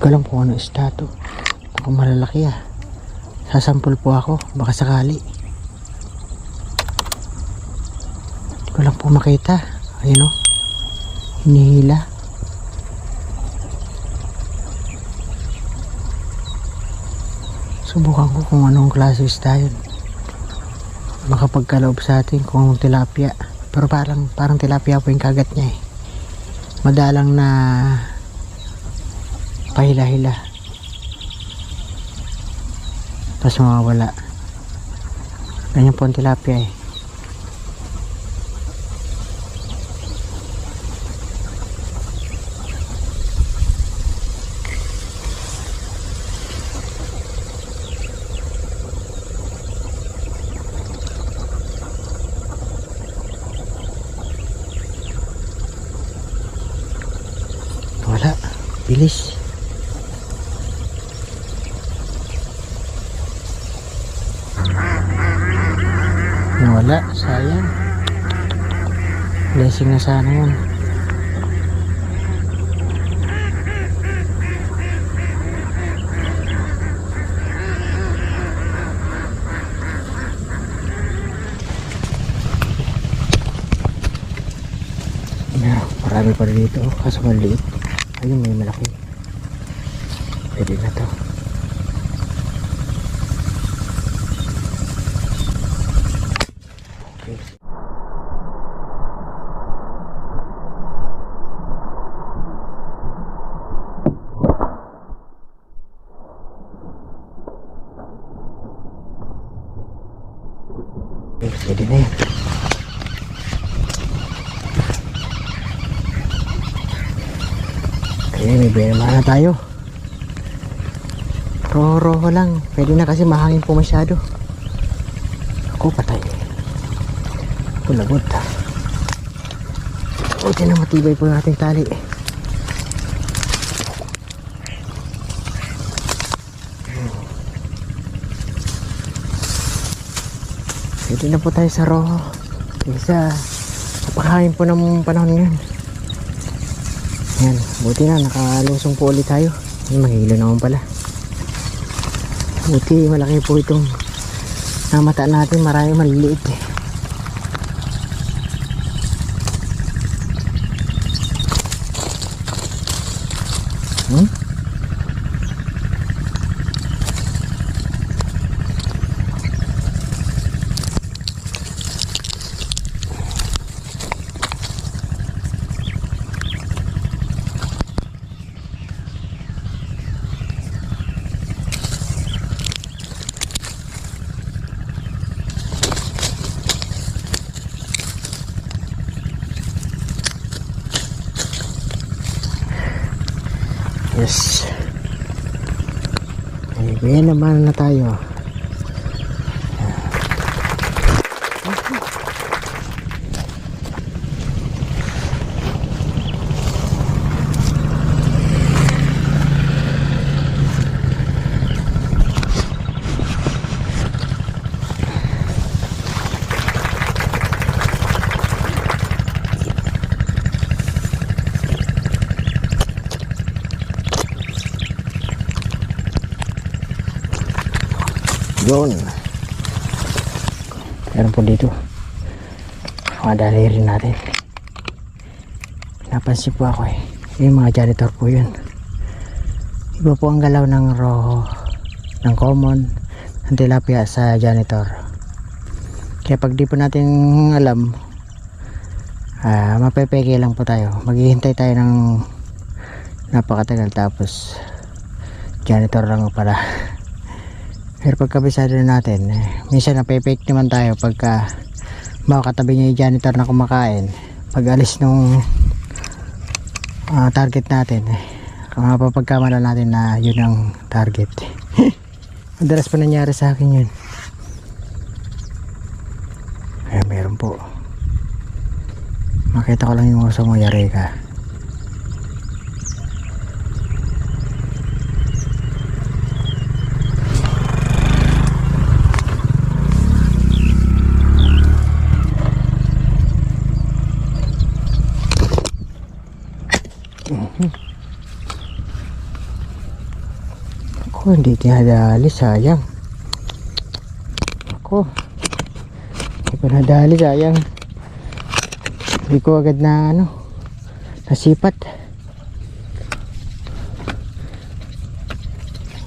ko alam kung ano isda to. Kung malalaki sasampol po ako, baka sakali. Hindi ko lang po makita. Ayun o, hinihila. Subukan ko kung anong klase isda yun. Makapagkaloob sa atin kung tilapia. Pero parang tilapia po yung kagat niya Madalang na pahila-hila. Tapos mawawala. Ganyan po ang tilapia Wala. Bilis. Nawala. Sayang. Blessing na sana yun. Marami pa dito. Kaso maliit. Ayun, may malaki. Pwede na to. Okay. Pwede na yan. Kaya may bema na tayo. Roho lang. Pwede na kasi mahangin po masyado. Ako patay. Pulagot. Buti na matibay po yung ating tali. Pwede na po tayo sa roho. Isa, napakahangin po ng panahon ngayon. Yan, buti na nakalusong po ulit tayo. Mahilo naman pala. Buti malaki po itong namata natin, marami maliliit Yes. Ay, naman na tayo. Yun. Meron po dito. Madali rin natin. Napansin po ako yung mga janitor po yun. Iba po ang galaw ng roho, ng common, ng tilapia sa janitor. Kaya pag di po natin alam, mapepeke lang po tayo. Maghihintay tayo ng napakatagal tapos janitor lang pala. Pero pagkabisado natin, minsan napepake naman tayo pagka makakatabi niya yung janitor na kumakain. Pag alis nung target natin, mapapagkamala natin na yun ang target. Madalas pa nangyari sa akin yun. Ay, meron po. Makita ko lang yung oso mo, yari ka. Ako, hindi tinadali, sayang. Ako, hindi ko nadali, sayang. Hindi ko agad na nasipat.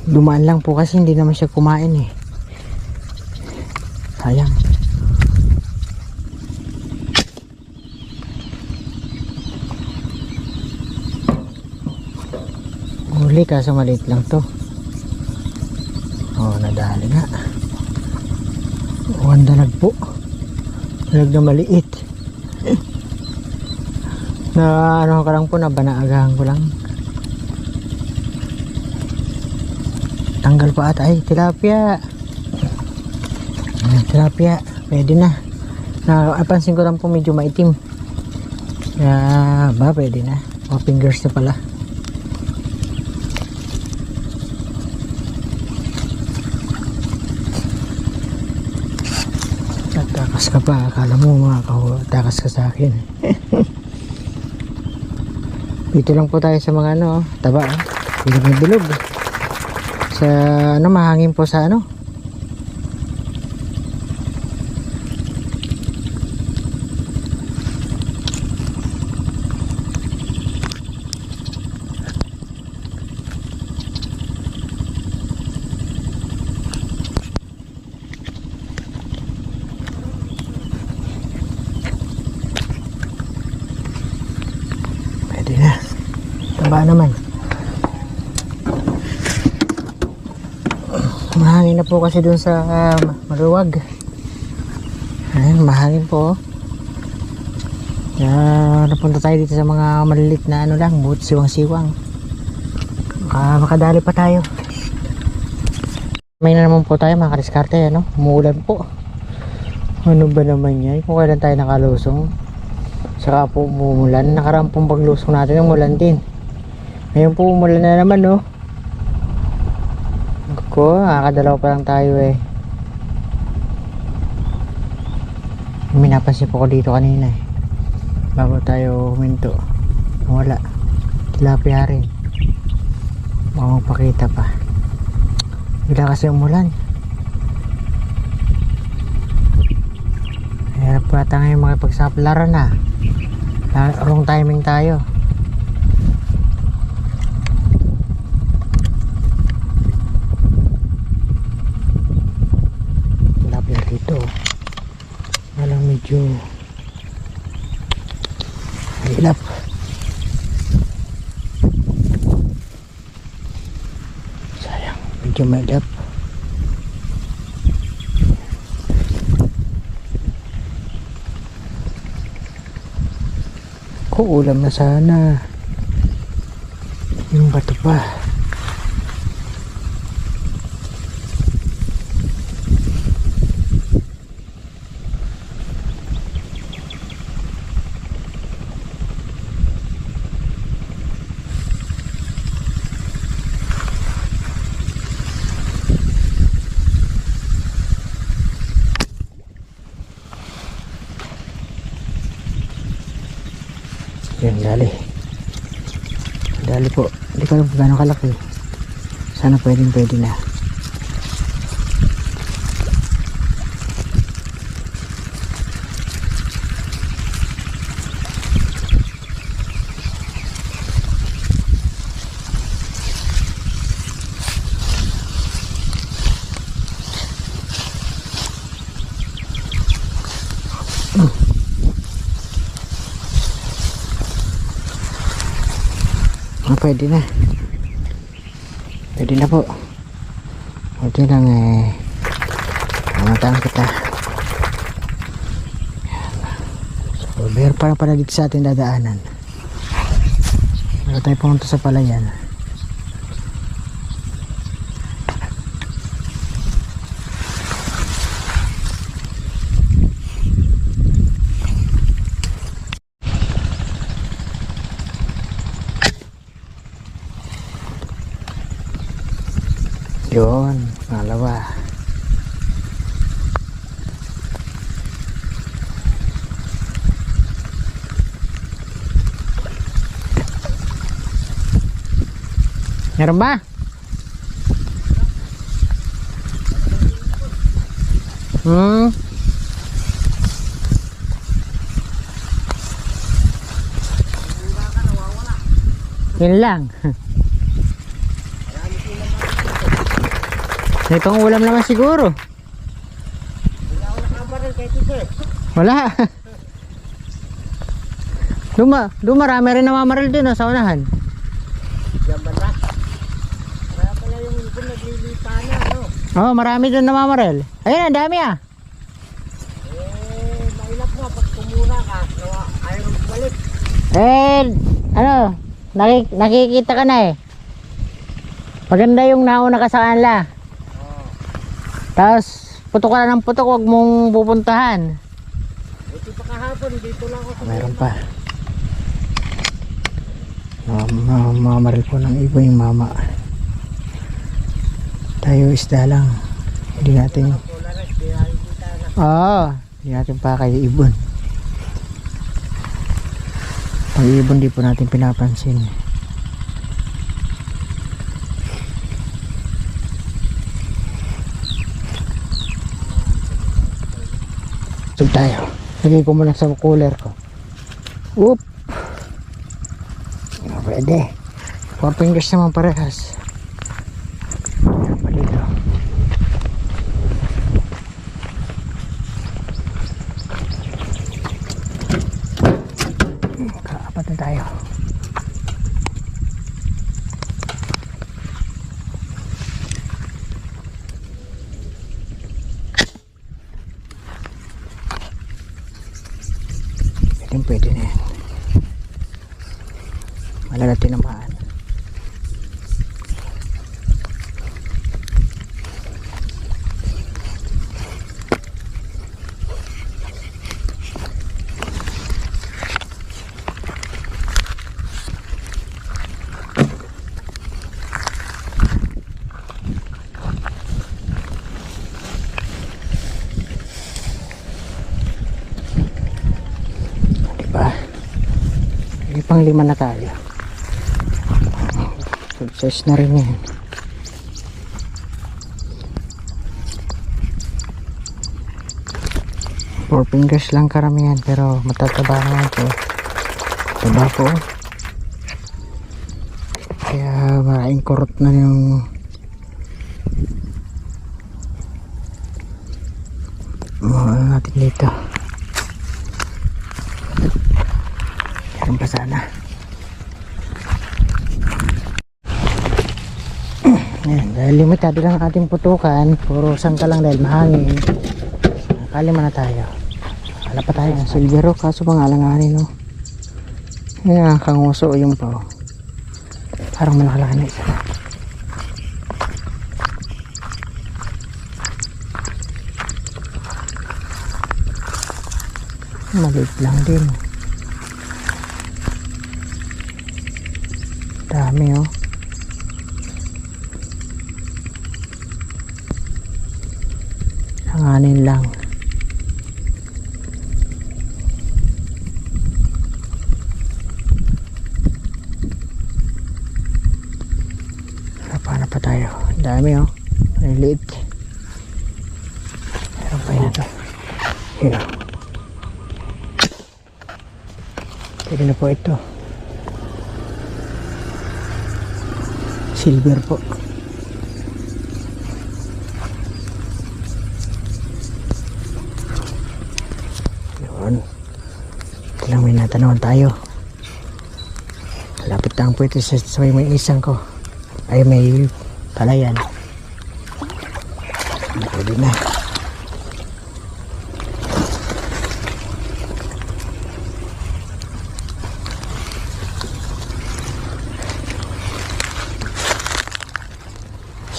Dumaan lang po kasi hindi naman siya kumain eh. Sayang. Huli kaso maliit lang to. Oh, nadali nga. Ang dalag po. Dalag na maliit. Na ka lang po, banaagahan ko lang. Tanggal pa ata. Ay, tilapia. Tilapia. Pwede na. Napansin ko lang po medyo maitim. Kaya pwede na. O, fingers na pala. Takas ka pa, akala mo takas ka sa akin. Dito lang po tayo sa mga taba, bilog na bilog. Sa mahangin po sa taba naman. Mahangin na po kasi dun sa maluwag. Ayun, mahangin po. Kaya napunta tayo dito sa mga malilit na lang, buhat siwang-siwang. Makadali pa tayo. May na naman po tayo mga kadiskarte, umuulan po. Ano ba naman yan? Kung kailan tayo nakalusong, saka po umulan. Nakarampong paglusong natin, umulan din. Ngayon po umulan na naman nakakadalaw pa lang tayo eh. May napansin po ko dito kanina eh, bago tayo huminto. Wala, tilapia rin. Baka magpakita pa. Bila kasi umulan. Hirap pa ata ngayon makipagsaplaran na. Wrong timing tayo. Dito walang medyo hilap. Sayang, medyo mahilap. Ulam na sana yung bato pa. Yan, dali po. Hindi ko alam kung gano'ng kalaki. Sana pwede na. Pwede na po. Pwede lang mamatang kita. So bear pa pala dito sa ating dadaanan. Bago tayo pumunta sa palayan. Yun, pangalawa. Meron ba? Hmm. Yun lang. May pang ulam naman siguro. Wala ako nakabaril kay Tito. Wala. Marami rin namamaril din sa unahan. Yan banda. Kaya pala yung ibon naglilipa na, no? Oo, marami din namamaril. Ayun, ang dami ah. Mailap nga pag kumura ka, ayaw mong balik. Nakikita ka na eh. Maganda yung nauna ka sa kanila. Tapos, putok ka na ng putok, huwag mong pupuntahan. Buti pa kahapon, dito lang ako sa Meron pa. Mamaril po ng ibon yung mama. Tayo isda lang. Hindi natin. Polares, di nakikita na. Oo, hindi natin pa kayo ibon. Pag ibon di po natin pinapansin. Sub tayo. Lagay ko muna sa cooler ko. Whoop! Pwede. 4 fingers naman parehas. Ayan pa dito. Kaapat na tayo. Pwede na yan. Wala na tinamaan. Pang 5 na tayo. Success na rin yan. Four fingers lang karamihan pero matataba naman po. Taba po. Kaya maraming kurot na yung mga natin dito. Meron pa sana. Ayan, dahil limitado lang ang ating putukan, puro sangka lang dahil mahangin. Nakalima na tayo. Wala pa tayo ng silvero kaso pangalanganin, no. Ayan, kanguso yung pa. Parang malakalaki na isa. Maliit lang din. Dami, oh. Hanganin lang. Paano pa tayo? Dami, oh. Maliliit. Meron pa yun ito. Here. Pwede na po ito. Silver po. Yun. Ito lang may natanawan tayo. Lapit lang po ito sa may isang ko. Ay may palayan. Pwede na.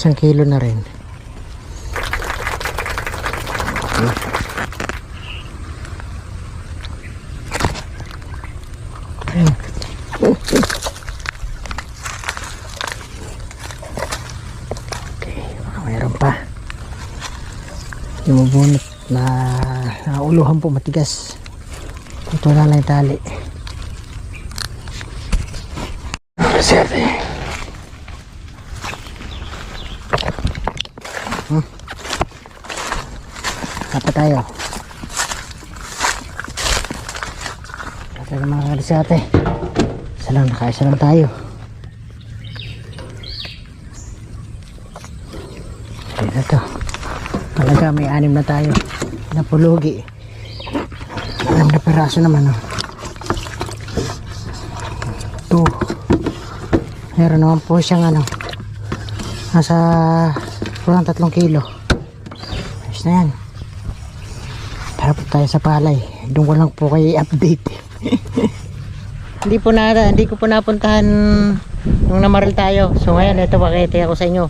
Isang kilo na rin. Okay, mayroon pa. Yung mabunot na nauluhan po matigas. Ito na lang yung tali. Serte. Dapat tayo. Dapat tayo mga kalisate. Nakaisa lang tayo. Ito na to. Talaga may 6 na tayo. Napulugi. 6 na peraso naman. Oh. 2. Meron naman po siyang ano. Nasa kurang 3 kilo. Ayos na yan. Tara po tayo sa palay. Doon ko lang po kayo i-update. Hindi ko po napuntahan nung namaril tayo. So ngayon ito pakita ako sa inyo.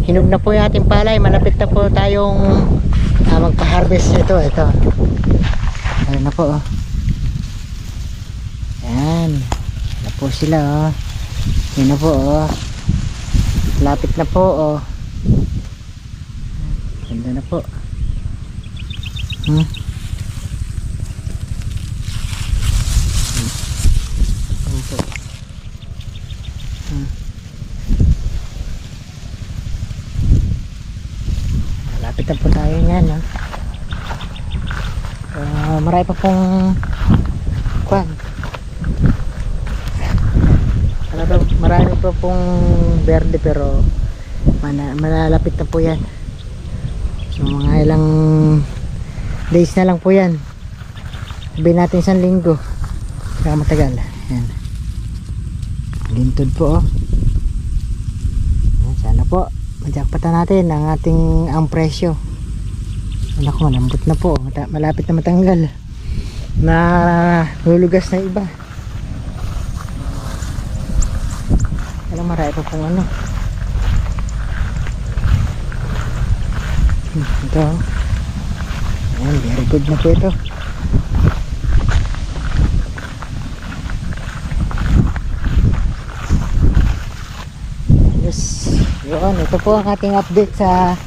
Hinog na po yung ating palay. Malapit na po tayong magpa-harvest ito. Ayun na po. Oh. Yan. Na po sila. Oh. Yan na po. Oh. Lapit na po. Oh. Ganda na po. Malapit na po tayo yan. Marami pa pong marami pa pong berde pero malalapit na po yan. So mga ilang days na lang po yan. Sabihin natin 1 linggo. Kaya matagal. Yan. Lintod po. Yan, sana po majakpatan natin ang presyo. Naku, malambot na po. Malapit na matanggal. Na lulugas na iba. Alam, marami pa pong ano. Ito. Ayan, very good na po ito. Yes. Yun, ito po ang ating update sa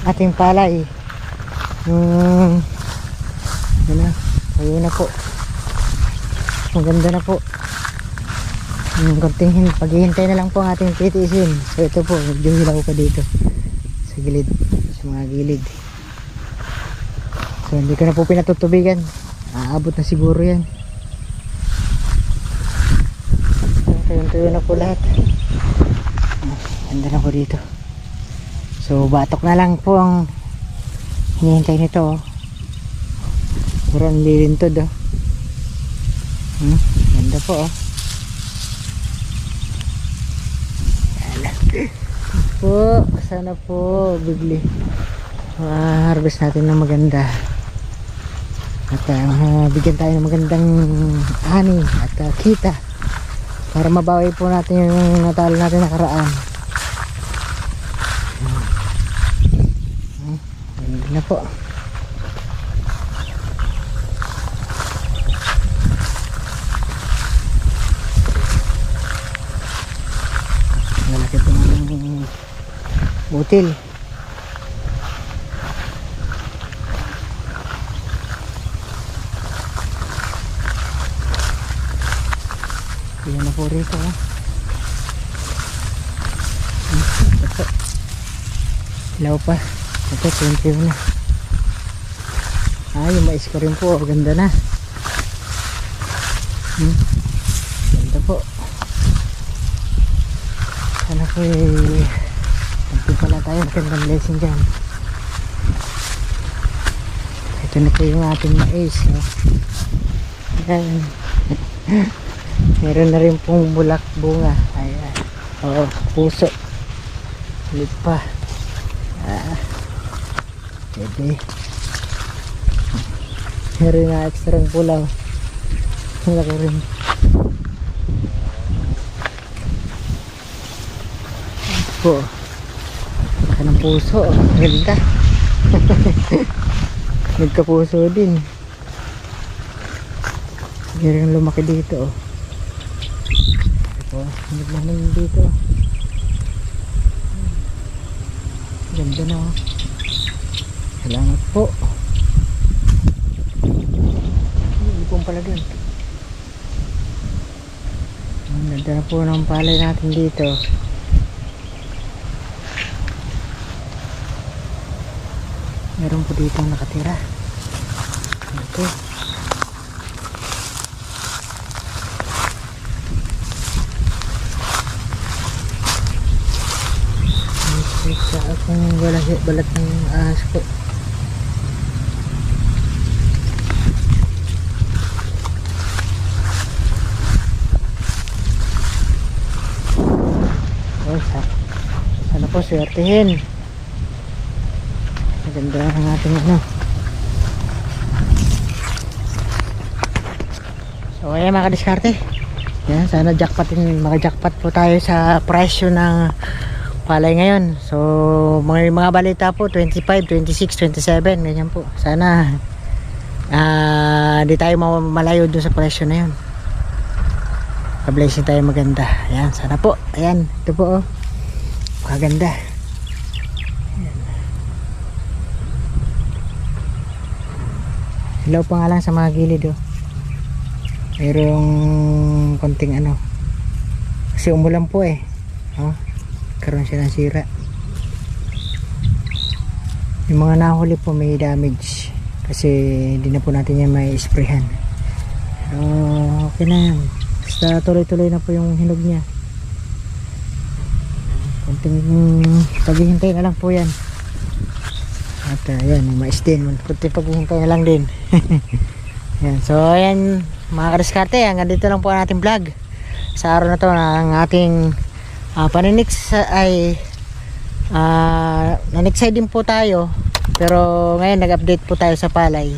ating palay. Yun na po. Maganda na po. Konting paghihintay na lang po ang ating titiisin. So ito po, medyo hilaw pa dito sa gilid, sa mga gilid. So hindi ko na po pinatutubigan. Aabot na siguro yan. Tuyo na po lahat. Ganda na po dito. So batok na lang po ang hinihintay nito. Puro ang lilintod. Ganda po. Po, sana po bigli harvest natin ng maganda at bigyan tayo ng magandang ani at kita para mabawi po natin yung natalo natin nakaraan. Ayun na po. Malaki po ng butil. Yan na po rito. Ito. Ilaw pa. Ito, 20 na. Yung mais ko rin po. Ganda na. Ganda po. Sana po pala tayo magandang blessing dyan. Ito na po yung ating mais. Ayan. Meron na rin pong bulak bunga. Ayan. Oo, puso. Ulit pa. Pwede. Meron na extra pulaw. Malaki rin. Po. Laki ng puso. Ganda. Nagkapuso din. Meron lumaki dito. Naglaman dito. Ganda na. Salamat po. Ipon pala dun. Ganda na po ng palay natin dito. Meron po dito nakatira. Okay. Sa akong balat ng ahas po. Oh, sana po swertihin. Maganda ang ating ano. So ayan mga kadiskarte. Yan, sana maka-jackpot po tayo sa presyo ng palay ngayon. So mga balita po 25, 26, 27 ganyan po. Sana di tayo malayo dun sa presyo na yun. Pa-blessing tayo maganda. Ayan, sana po. Ayan, ito po oh. Kaganda. Ayan. Hello pa nga lang sa mga gilid oh. Mayroong konting ano. Kasi umulan po eh. Oh. Karoon siya ng sira. Yung mga nahuli po may damage. Kasi hindi na po natin yan may sprayhan. So, okay na yan. Basta tuloy-tuloy na po yung hinog niya. Konting paghihintay na lang po yan. At ayan, mais din. Konting paghihintay na lang din. Yan. So ayan mga kadiskarte, hanggang dito lang po ang ating vlog. Sa araw na to ang ating paninix ay nanixay din po tayo. Pero ngayon nag-update po tayo sa palay.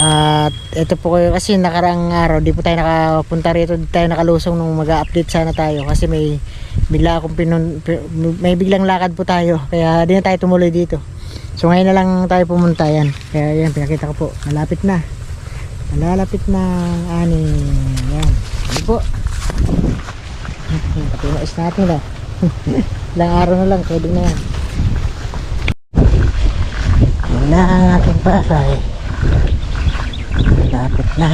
At ito po kasi nakaraang araw di po tayo nakapunta rito, di tayo nakalusong nung mag-update sana tayo kasi may biglang lakad po tayo kaya di na tayo tumuloy dito. So ngayon na lang tayo pumunta yan. Kaya yan pinakita ko po, malalapit na ani. Yan, ano po patinuis natin na ilang araw na lang pwede na yan. Yan na ang ating palay. Lapit na.